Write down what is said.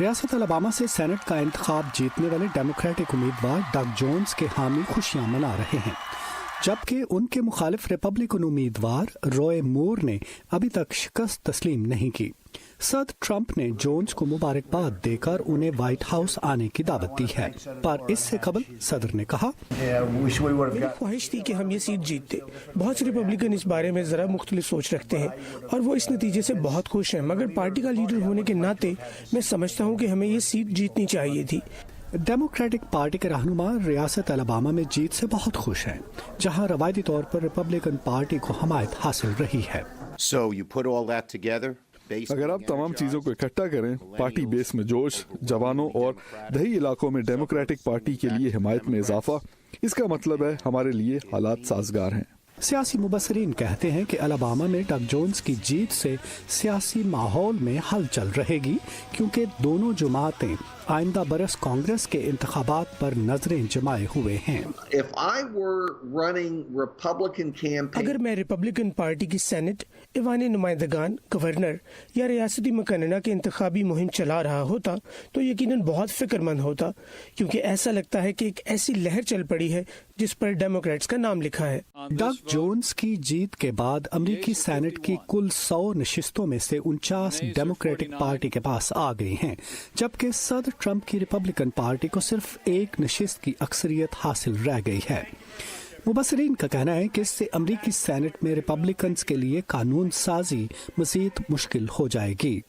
ریاست الاباما سے سینٹ کا انتخاب جیتنے والے ڈیموکریٹک امیدوار ڈگ جونز کے حامی خوشیاں منا رہے ہیں، جبکہ ان کے مخالف ریپبلکن امیدوار روئے مور نے ابھی تک شکست تسلیم نہیں کی۔ صدر ٹرمپ نے جونز کو مبارکباد دے کر انہیں وائٹ ہاؤس آنے کی دعوت دی ہے، پر اس سے قبل صدر نے کہا، میری خواہش تھی کہ ہم یہ سیٹ جیتتے۔ بہت سے ریپبلکن اس بارے میں ذرا مختلف سوچ رکھتے ہیں اور وہ اس نتیجے سے بہت خوش ہیں، مگر پارٹی کا لیڈر ہونے کے ناطے میں سمجھتا ہوں کہ ہمیں یہ سیٹ جیتنی چاہیے تھی۔ ڈیموکریٹک پارٹی کے رہنما ریاست الاباما میں جیت سے بہت خوش ہیں، جہاں روایتی طور پر ریپبلکن پارٹی کو حمایت حاصل رہی ہے۔ اگر آپ تمام چیزوں کو اکٹھا کریں، پارٹی بیس میں جوش، جوانوں اور دیہی علاقوں میں ڈیموکریٹک پارٹی کے لیے حمایت میں اضافہ، اس کا مطلب ہے ہمارے لیے حالات سازگار ہیں۔ سیاسی مبصرین کہتے ہیں کہ الاباما میں ڈگ جونز کی جیت سے سیاسی ماحول میں ہلچل رہے گی، کیونکہ دونوں جماعتیں آئندہ برس کانگریس کے انتخابات پر نظریں جمائے ہوئے ہیں۔ اگر میں ریپبلکن پارٹی کی سینٹ، ایوان نمائندگان، گورنر یا ریاستی مقننہ کے انتخابی مہم چلا رہا ہوتا تو یقیناً بہت فکر مند ہوتا، کیونکہ ایسا لگتا ہے کہ ایک ایسی لہر چل پڑی ہے جس پر ڈیموکریٹس کا نام لکھا ہے۔ ڈگ جونز کی جیت کے بعد امریکی سینٹ کی کل 100 نشستوں میں سے 49 ڈیموکریٹک پارٹی کے پاس آ گئی ہیں، جبکہ صدر ٹرمپ کی ریپبلکن پارٹی کو صرف ایک نشست کی اکثریت حاصل رہ گئی ہے۔ مبصرین کا کہنا ہے کہ اس سے امریکی سینٹ میں ریپبلکنز کے لیے قانون سازی مزید مشکل ہو جائے گی۔